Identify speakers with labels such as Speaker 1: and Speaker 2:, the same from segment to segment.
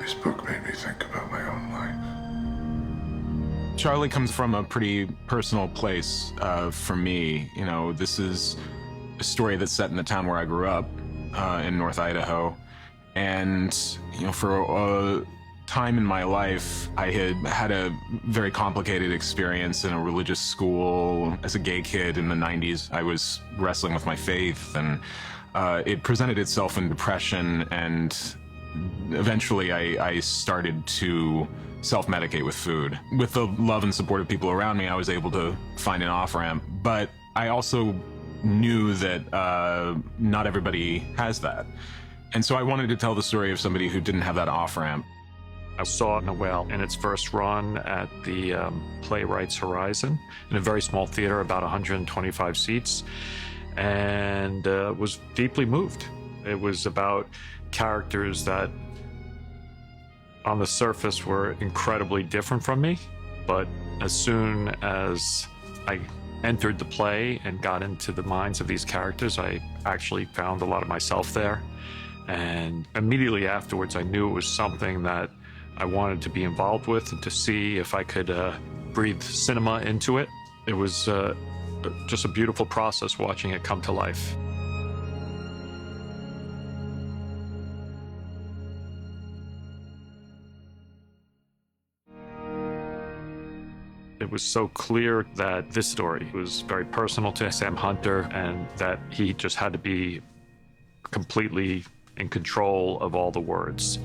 Speaker 1: This book made me think about my own life.
Speaker 2: Charlie comes from a pretty personal place for me. You know, this is a story that's set in the town where I grew up, in North Idaho. And, you know, for a time in my life, I had had a very complicated experience in a religious school. As a gay kid in the 90s, I was wrestling with my faith, and it presented itself in depression, and eventually I started to self-medicate with food. With the love and support of people around me, I was able to find an off-ramp, but I also knew that not everybody has that. And so I wanted to tell the story of somebody who didn't have that off-ramp.
Speaker 3: I saw Noelle in its first run at the Playwrights Horizon in a very small theater, about 125 seats, and was deeply moved. It was about characters that on the surface were incredibly different from me, but as soon as I entered the play and got into the minds of these characters, I actually found a lot of myself there. And immediately afterwards, I knew it was something that I wanted to be involved with and to see if I could breathe cinema into it. It was just a beautiful process watching it come to life. It was so clear that this story was very personal to Sam Hunter and that he just had to be completely in control of all the words.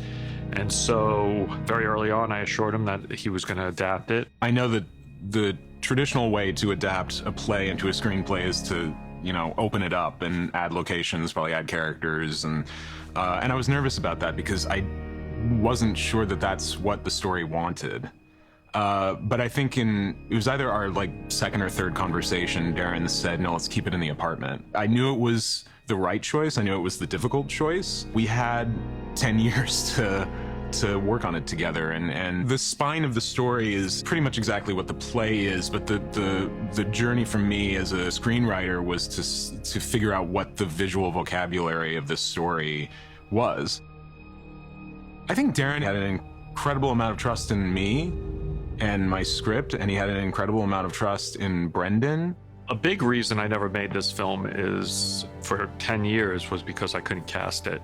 Speaker 3: And so very early on, I assured him that he was going to adapt it.
Speaker 2: I know that the traditional way to adapt a play into a screenplay is to, you know, open it up and add locations, probably add characters, and I was nervous about that because I wasn't sure that that's what the story wanted. But I think it was either our second or third conversation, Darren said, no, let's keep it in the apartment. I knew it was the right choice. I knew it was the difficult choice. We had 10 years to work on it together, and the spine of the story is pretty much exactly what the play is, but the journey for me as a screenwriter was to figure out what the visual vocabulary of this story was. I think Darren had an incredible amount of trust in me and my script, and he had an incredible amount of trust in Brendan.
Speaker 3: A big reason I never made this film is for 10 years was because I couldn't cast it.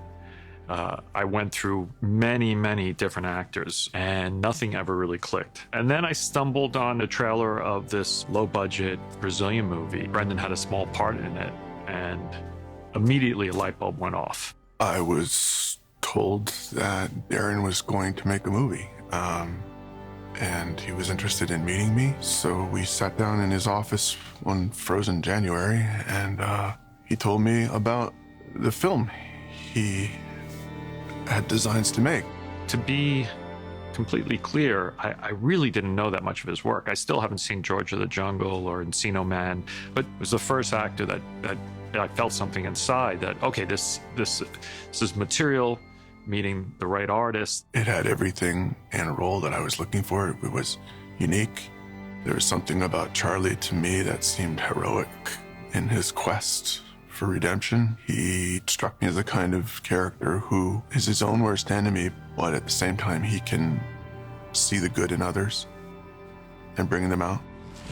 Speaker 3: I went through many different actors and nothing ever really clicked. And then I stumbled on a trailer of this low-budget Brazilian movie. Brendan had a small part in it, and immediately a light bulb went off.
Speaker 1: I was told that Darren was going to make a movie. And he was interested in meeting me, so we sat down in his office one frozen January, and he told me about the film he had designs to make.
Speaker 3: To be completely clear, I really didn't know that much of his work. I still haven't seen George of the Jungle or Encino Man, but it was the first actor that I felt something inside that, okay, this is material, meeting the right artist.
Speaker 1: It had everything and a role that I was looking for. It was unique. There was something about Charlie to me that seemed heroic in his quest for redemption. He struck me as the kind of character who is his own worst enemy, but at the same time he can see the good in others and bring them out.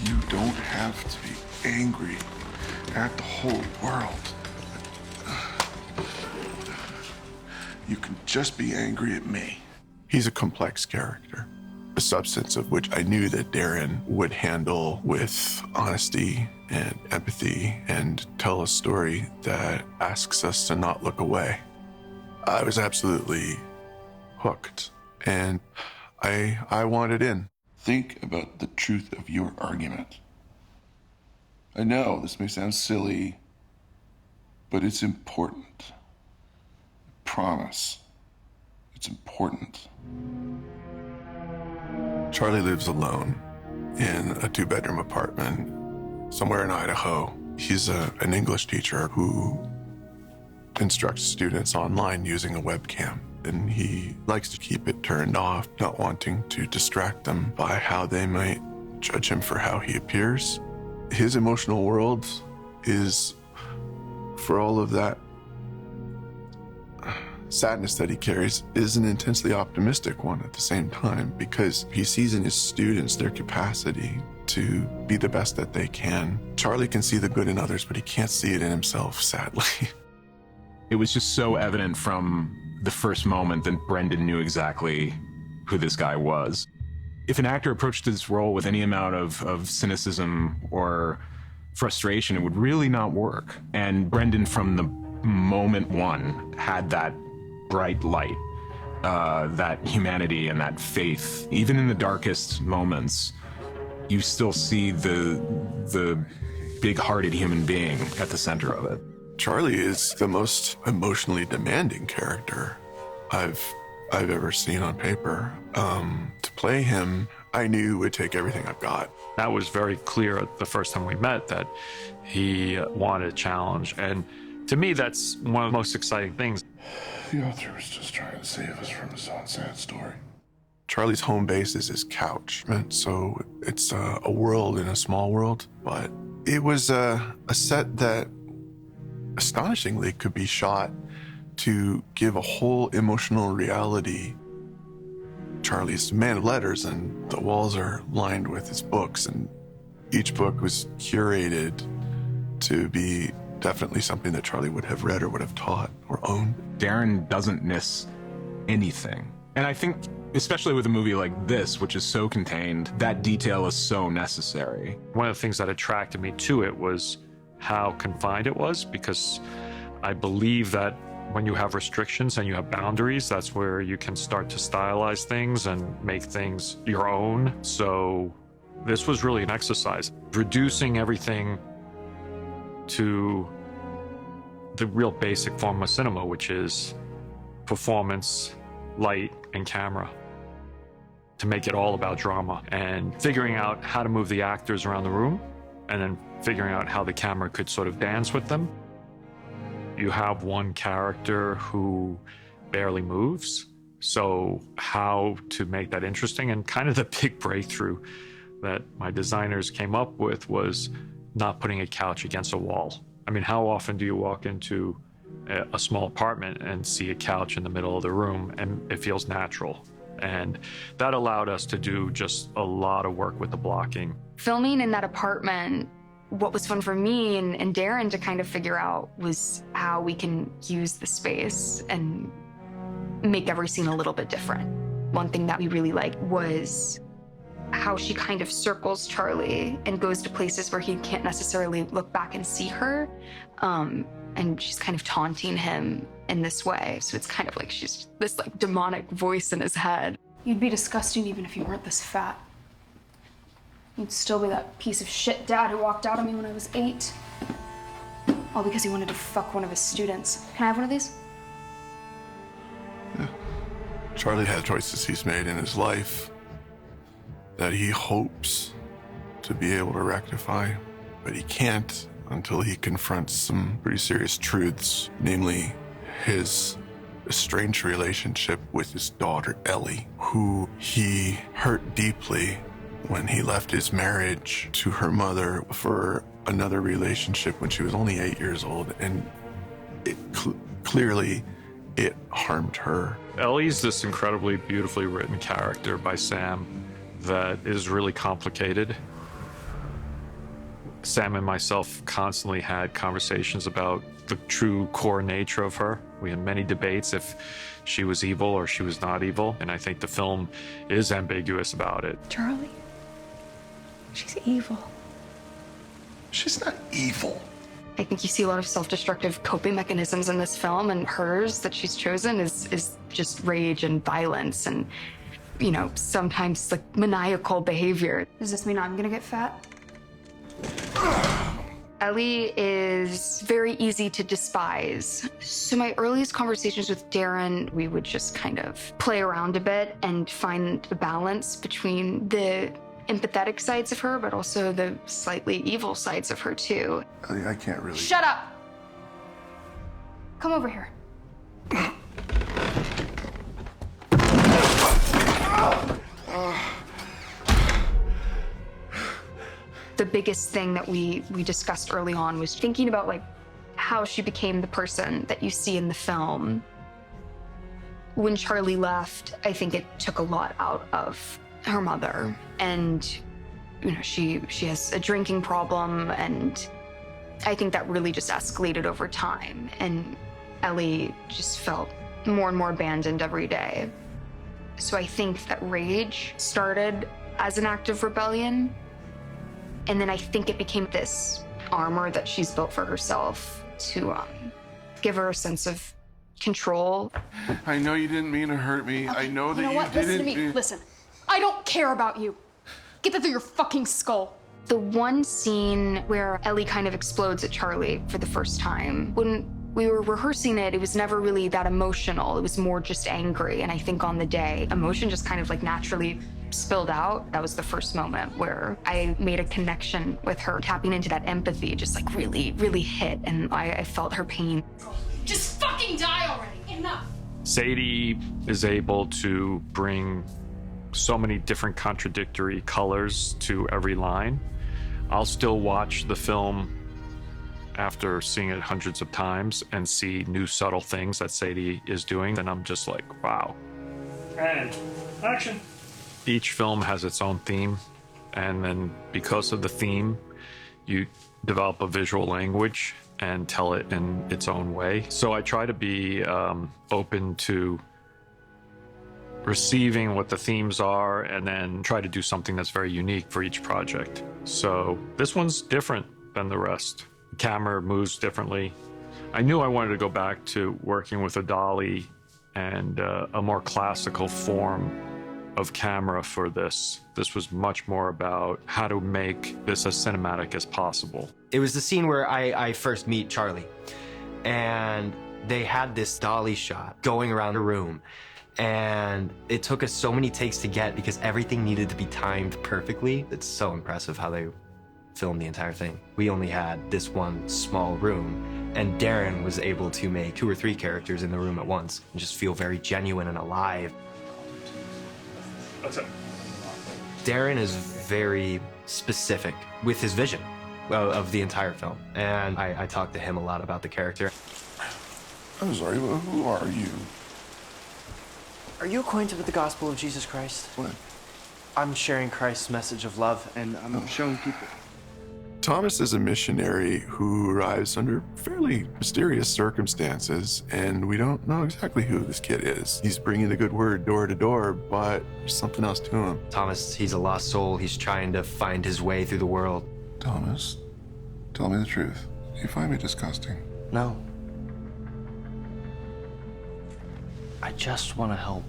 Speaker 1: You don't have to be angry at the whole world. You can just be angry at me. He's a complex character, a substance of which I knew that Darren would handle with honesty and empathy and tell a story that asks us to not look away. I was absolutely hooked, and I wanted in. Think about the truth of your argument. I know this may sound silly, but it's important. Promise. It's important. Charlie lives alone in a 2-bedroom apartment somewhere in Idaho. He's an English teacher who instructs students online using a webcam, and he likes to keep it turned off, not wanting to distract them by how they might judge him for how he appears. His emotional world is, for all of that sadness that he carries is an intensely optimistic one at the same time, because he sees in his students their capacity to be the best that they can. Charlie can see the good in others, but he can't see it in himself, sadly.
Speaker 2: It was just so evident from the first moment that Brendan knew exactly who this guy was. If an actor approached this role with any amount of cynicism or frustration, it would really not work. And Brendan, from the moment one, had that bright light, that humanity and that faith. Even in the darkest moments, you still see the big-hearted human being at the center of it.
Speaker 1: Charlie is the most emotionally demanding character I've ever seen on paper. To play him, I knew would take everything I've got.
Speaker 3: That was very clear the first time we met, that he wanted a challenge. And to me, that's one of the most exciting things.
Speaker 4: The author was just trying to save us from his own sad story.
Speaker 1: Charlie's home base is his couch, and so it's a world in a small world, but it was a set that astonishingly could be shot to give a whole emotional reality. Charlie's a man of letters, and the walls are lined with his books, and each book was curated to be definitely something that Charlie would have read or would have taught or owned.
Speaker 2: Darren doesn't miss anything. And I think, especially with a movie like this, which is so contained, that detail is so necessary.
Speaker 3: One of the things that attracted me to it was how confined it was, because I believe that when you have restrictions and you have boundaries, that's where you can start to stylize things and make things your own. So this was really an exercise, reducing everything to the real basic form of cinema, which is performance, light, and camera, to make it all about drama, and figuring out how to move the actors around the room, and then figuring out how the camera could sort of dance with them. You have one character who barely moves, so how to make that interesting? And kind of the big breakthrough that my designers came up with was not putting a couch against a wall. I mean, how often do you walk into a small apartment and see a couch in the middle of the room and it feels natural? And that allowed us to do just a lot of work with the blocking.
Speaker 5: Filming in that apartment, what was fun for me and Darren to kind of figure out was how we can use the space and make every scene a little bit different. One thing that we really liked was how she kind of circles Charlie and goes to places where he can't necessarily look back and see her. And she's kind of taunting him in this way. So it's kind of like she's this like demonic voice in his head.
Speaker 6: You'd be disgusting even if you weren't this fat. You'd still be that piece of shit dad who walked out on me when I was 8. All because he wanted to fuck one of his students. Can I have one of these?
Speaker 1: Yeah. Charlie had choices he's made in his life that he hopes to be able to rectify, but he can't until he confronts some pretty serious truths, namely his estranged relationship with his daughter, Ellie, who he hurt deeply when he left his marriage to her mother for another relationship when she was only 8 years old, and it clearly it harmed her.
Speaker 3: Ellie's this incredibly beautifully written character by Sam that is really complicated. Sam and myself constantly had conversations about the true core nature of her. We had many debates if she was evil or she was not evil, and I think the film is ambiguous about it.
Speaker 6: Charlie, she's evil.
Speaker 4: She's not evil.
Speaker 5: I think you see a lot of self-destructive coping mechanisms in this film, and hers that she's chosen is just rage and violence and, you know, sometimes like maniacal behavior.
Speaker 6: Does this mean I'm gonna get fat?
Speaker 5: Ellie is very easy to despise. So my earliest conversations with Darren, we would just kind of play around a bit and find a balance between the empathetic sides of her, but also the slightly evil sides of her too.
Speaker 4: I can't really.
Speaker 6: Shut up! Come over here.
Speaker 5: The biggest thing that we discussed early on was thinking about like how she became the person that you see in the film. When Charlie left, I think it took a lot out of her mother. And, you know, she has a drinking problem, and I think that really just escalated over time. And Ellie just felt more and more abandoned every day. So I think that rage started as an act of rebellion. And then I think it became this armor that she's built for herself to give her a sense of control.
Speaker 4: I know you didn't mean to hurt me. I know that
Speaker 6: You know what?
Speaker 4: didn't.
Speaker 6: Listen to me. Listen. I don't care about you. Get that through your fucking skull.
Speaker 5: The one scene where Ellie kind of explodes at Charlie for the first time, when we were rehearsing it, it was never really that emotional. It was more just angry. And I think on the day, emotion just kind of like naturally spilled out. That was the first moment where I made a connection with her. Tapping into that empathy just like really, really hit. And I felt her pain.
Speaker 6: Just fucking die already. Enough.
Speaker 3: Sadie is able to bring so many different contradictory colors to every line. I'll still watch the film after seeing it hundreds of times and see new subtle things that Sadie is doing, and I'm just like, wow.
Speaker 7: And action.
Speaker 3: Each film has its own theme, and then because of the theme, you develop a visual language and tell it in its own way. So I try to be open to receiving what the themes are and then try to do something that's very unique for each project. So this one's different than the rest. The camera moves differently. I knew I wanted to go back to working with a dolly and a more classical form of camera for this. This was much more about how to make this as cinematic as possible.
Speaker 8: It was the scene where I first meet Charlie, and they had this dolly shot going around a room, and it took us so many takes to get because everything needed to be timed perfectly. It's so impressive how they filmed the entire thing. We only had this one small room, and Darren was able to make 2 or 3 characters in the room at once and just feel very genuine and alive.
Speaker 7: That's it.
Speaker 8: Darren is very specific with his vision of the entire film, and I talked to him a lot about the character.
Speaker 4: I'm sorry, but who are you?
Speaker 9: Are you acquainted with the gospel of Jesus Christ?
Speaker 4: What?
Speaker 9: I'm sharing Christ's message of love, and I'm showing people.
Speaker 1: Thomas is a missionary who arrives under fairly mysterious circumstances, and we don't know exactly who this kid is. He's bringing the good word door to door, but there's something else to him.
Speaker 8: Thomas, he's a lost soul. He's trying to find his way through the world.
Speaker 4: Thomas, tell me the truth. You find me disgusting.
Speaker 9: No. I just want to help.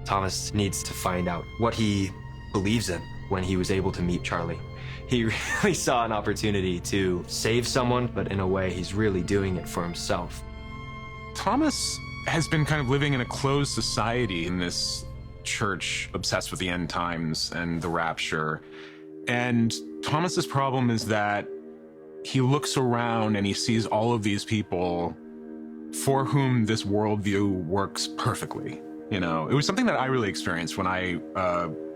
Speaker 8: Thomas needs to find out what he believes in when he was able to meet Charlie. He really saw an opportunity to save someone, but in a way, he's really doing it for himself.
Speaker 2: Thomas has been kind of living in a closed society in this church obsessed with the end times and the rapture. And Thomas's problem is that he looks around and he sees all of these people for whom this worldview works perfectly. You know, it was something that I really experienced when I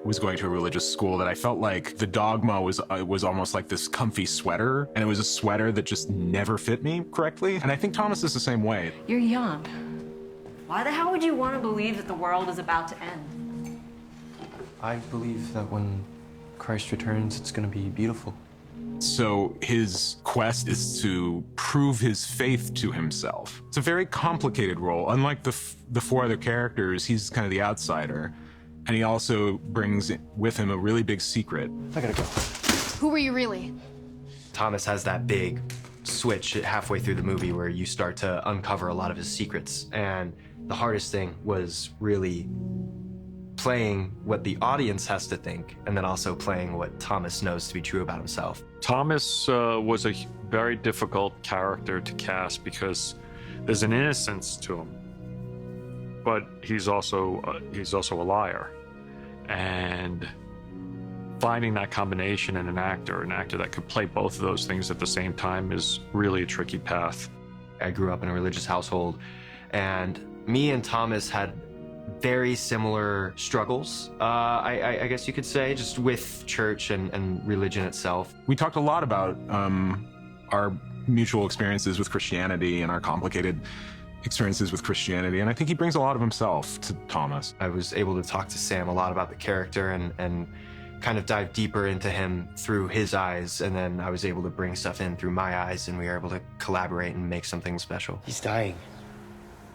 Speaker 2: was going to a religious school, that I felt like the dogma was almost like this comfy sweater, and it was a sweater that just never fit me correctly. And I think Thomas is the same way.
Speaker 10: You're young. Why the hell would you want to believe that the world is about to end?
Speaker 9: I believe that when Christ returns, it's going to be beautiful.
Speaker 2: So his quest is to prove his faith to himself. It's a very complicated role. Unlike the 4 other characters, he's kind of the outsider. And he also brings with him a really big secret.
Speaker 9: I gotta go.
Speaker 6: Who were you really?
Speaker 8: Thomas has that big switch halfway through the movie where you start to uncover a lot of his secrets. And the hardest thing was really playing what the audience has to think, and then also playing what Thomas knows to be true about himself.
Speaker 3: Thomas was a very difficult character to cast because there's an innocence to him, but he's also a liar. And finding that combination in an actor that could play both of those things at the same time is really a tricky path.
Speaker 8: I grew up in a religious household, and me and Thomas had very similar struggles, I guess you could say, just with church and religion itself.
Speaker 2: We talked a lot about our mutual experiences with Christianity and our complicated experiences with Christianity, and I think he brings a lot of himself to Thomas.
Speaker 8: I was able to talk to Sam a lot about the character and kind of dive deeper into him through his eyes, and then I was able to bring stuff in through my eyes, and we were able to collaborate and make something special.
Speaker 9: He's dying.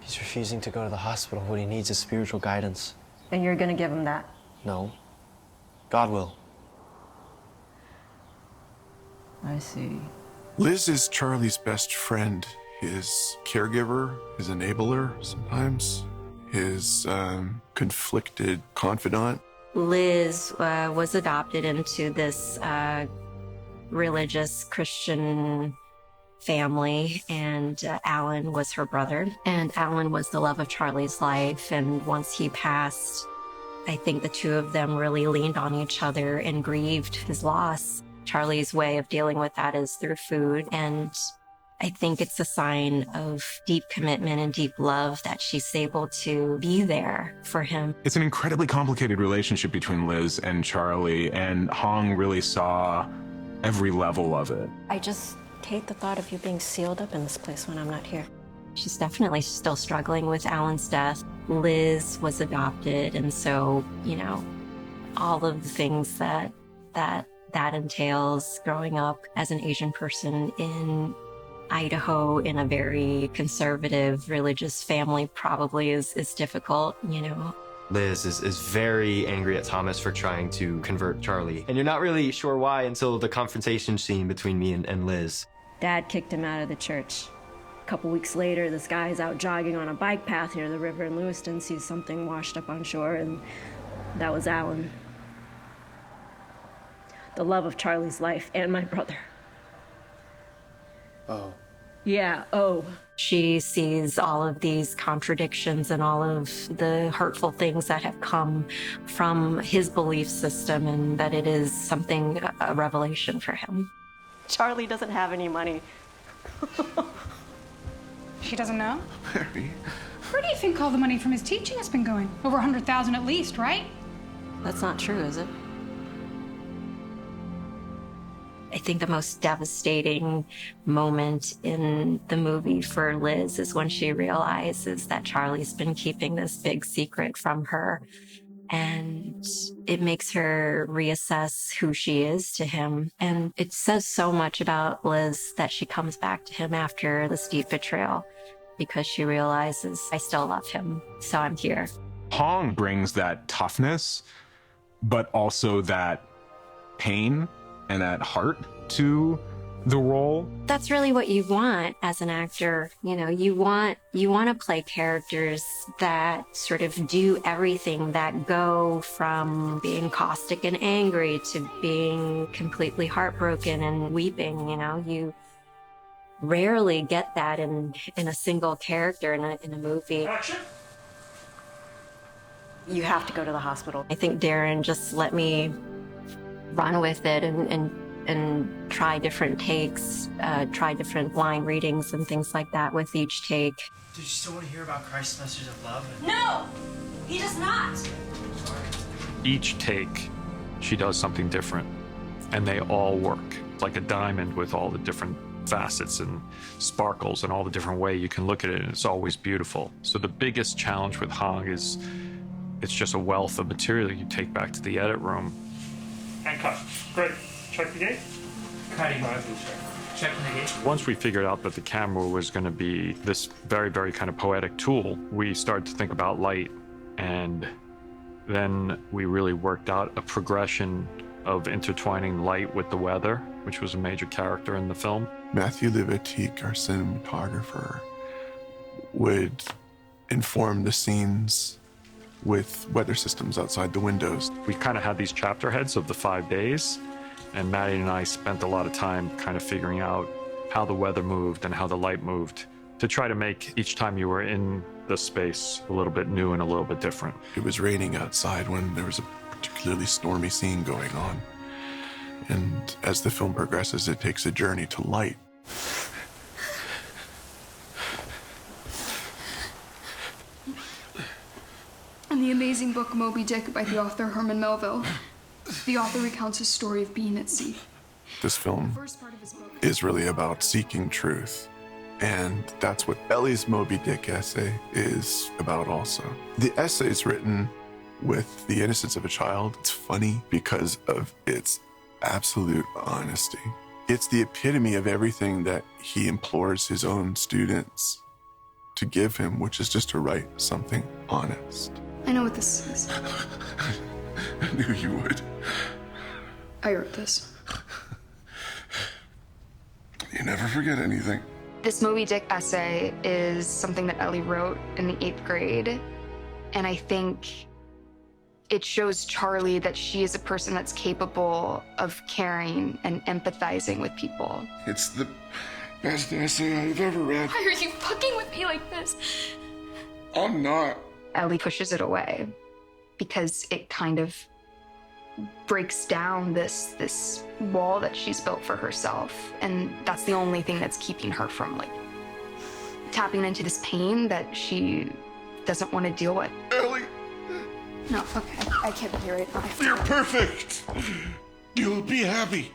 Speaker 9: He's refusing to go to the hospital. What he needs is spiritual guidance.
Speaker 10: And you're gonna give him that?
Speaker 9: No. God will.
Speaker 10: I see.
Speaker 1: Liz is Charlie's best friend, his caregiver, his enabler sometimes, his conflicted confidant.
Speaker 11: Liz was adopted into this religious Christian family, and Alan was her brother. And Alan was the love of Charlie's life. And once he passed, I think the two of them really leaned on each other and grieved his loss. Charlie's way of dealing with that is through food. And I think it's a sign of deep commitment and deep love that she's able to be there for him.
Speaker 2: It's an incredibly complicated relationship between Liz and Charlie, and Hong really saw every level of it.
Speaker 11: I just hate the thought of you being sealed up in this place when I'm not here. She's definitely still struggling with Alan's death. Liz was adopted, and so, you know, all of the things that entails growing up as an Asian person in Idaho in a very conservative religious family probably is difficult, you know.
Speaker 8: Liz is very angry at Thomas for trying to convert Charlie. And you're not really sure why until the confrontation scene between me and Liz.
Speaker 10: Dad kicked him out of the church. A couple weeks later, this guy's out jogging on a bike path near the river in Lewiston, sees something washed up on shore, and that was Alan. The love of Charlie's life and my brother.
Speaker 9: Oh.
Speaker 10: Yeah, oh.
Speaker 11: She sees all of these contradictions and all of the hurtful things that have come from his belief system, and that it is something, a revelation for him.
Speaker 10: Charlie doesn't have any money.
Speaker 6: She doesn't know?
Speaker 1: Mary.
Speaker 6: Where do you think all the money from his teaching has been going? Over 100,000 at least, right?
Speaker 11: That's not true, is it? I think the most devastating moment in the movie for Liz is when she realizes that Charlie's been keeping this big secret from her. And it makes her reassess who she is to him. And it says so much about Liz that she comes back to him after this deep betrayal, because she realizes, I still love him, so I'm here.
Speaker 2: Hong brings that toughness, but also that pain and that heart to the role.
Speaker 11: That's really what you want as an actor. You know, you want to play characters that sort of do everything, that go from being caustic and angry to being completely heartbroken and weeping. You know, you rarely get that in a single character in a movie.
Speaker 7: Action.
Speaker 10: You have to go to the hospital.
Speaker 11: I think Darren just let me run with it and try different takes, try different line readings and things like that with each take.
Speaker 9: Do you still want to hear about Christ's message of love?
Speaker 10: No! He does not!
Speaker 3: Each take, she does something different, and they all work. It's like a diamond with all the different facets and sparkles and all the different way you can look at it, and it's always beautiful. So the biggest challenge with Hong is it's just a wealth of material you take back to the edit room.
Speaker 7: And cut. Great. Check the gate.
Speaker 9: Cutting. Checking the gate.
Speaker 3: Once we figured out that the camera was going to be this very, very kind of poetic tool, we started to think about light, and then we really worked out a progression of intertwining light with the weather, which was a major character in the film.
Speaker 1: Matthew Libatique, our cinematographer, would inform the scenes with weather systems outside the windows.
Speaker 3: We kind of had these chapter heads of the 5 days, and Maddie and I spent a lot of time kind of figuring out how the weather moved and how the light moved to try to make each time you were in the space a little bit new and a little bit different.
Speaker 1: It was raining outside when there was a particularly stormy scene going on. And as the film progresses, it takes a journey to light.
Speaker 6: In the amazing book Moby Dick by the author Herman Melville, the author recounts his story of being at sea.
Speaker 1: This film
Speaker 6: First part of his book.
Speaker 1: is really about seeking truth And that's what Ellie's Moby Dick essay is about also. The essay is written with the innocence of a child. It's funny because of its absolute honesty. It's the epitome of everything that he implores his own students to give him, which is just to write something honest.
Speaker 6: I know what this is.
Speaker 4: I knew you would.
Speaker 6: I wrote this.
Speaker 4: You never forget anything.
Speaker 5: This Moby Dick essay is something that Ellie wrote in the 8th grade. And I think it shows Charlie that she is a person that's capable of caring and empathizing with people.
Speaker 4: It's the best essay I've ever read.
Speaker 6: Why are you fucking with me like this?
Speaker 4: I'm not.
Speaker 5: Ellie pushes it away because it kind of breaks down this wall that she's built for herself. And that's the only thing that's keeping her from like tapping into this pain that she doesn't want to deal with.
Speaker 4: Ellie,
Speaker 6: No, okay. I can't be here right now.
Speaker 4: you're perfect. You'll be happy.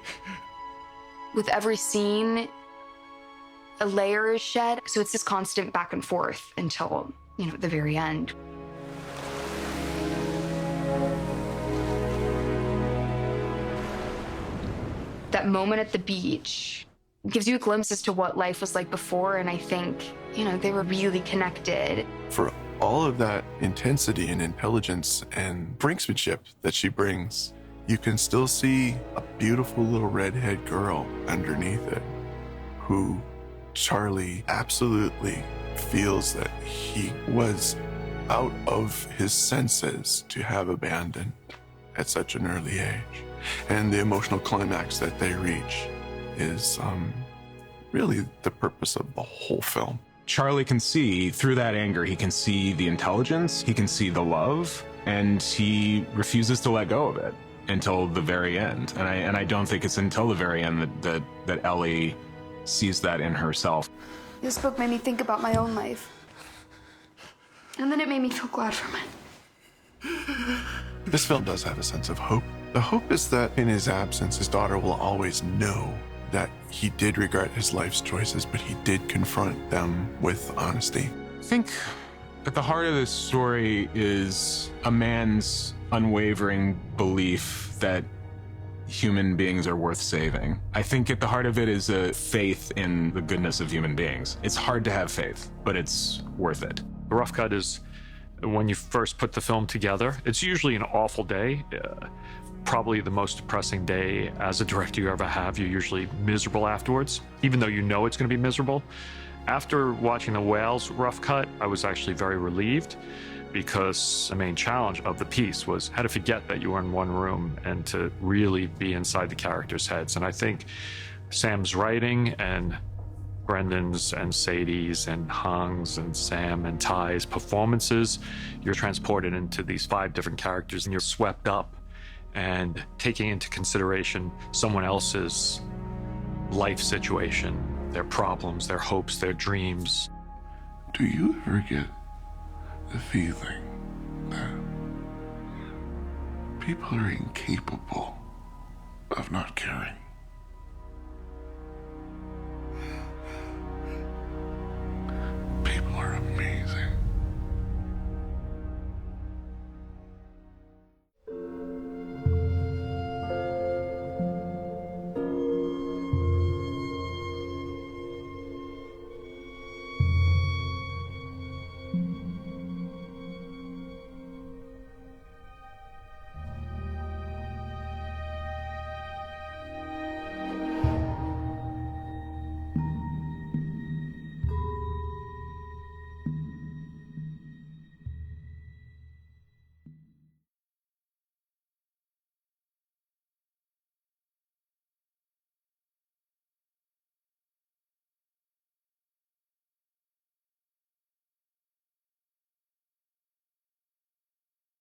Speaker 5: With every scene, a layer is shed. So it's this constant back and forth until, the very end. That moment at the beach gives you a glimpse as to what life was like before, and I think, they were really connected.
Speaker 1: For all of that intensity and intelligence and brinksmanship that she brings, you can still see a beautiful little redhead girl underneath it who Charlie absolutely feels that he was out of his senses to have abandoned at such an early age. And the emotional climax that they reach is really the purpose of the whole film.
Speaker 2: Charlie can see, through that anger, he can see the intelligence, he can see the love, and he refuses to let go of it until the very end. And I don't think it's until the very end that Ellie sees that in herself.
Speaker 6: This book made me think about my own life. And then it made me feel glad for mine.
Speaker 1: This film does have a sense of hope. The hope is that in his absence, his daughter will always know that he did regret his life's choices, but he did confront them with honesty.
Speaker 2: I think at the heart of this story is a man's unwavering belief that human beings are worth saving. I think at the heart of it is a faith in the goodness of human beings. It's hard to have faith, but it's worth it.
Speaker 3: The rough cut is when you first put the film together. It's usually an awful day. Probably the most depressing day as a director you ever have. You're usually miserable afterwards, even though you know it's going to be miserable. After watching The Whale's rough cut, I was actually very relieved because the main challenge of the piece was how to forget that you were in one room and to really be inside the characters' heads. And I think Sam's writing and Brendan's and Sadie's and Hung's and Sam and Ty's performances, you're transported into these 5 different characters and you're swept up and taking into consideration someone else's life situation, their problems, their hopes, their dreams.
Speaker 4: Do you ever get the feeling that people are incapable of not caring?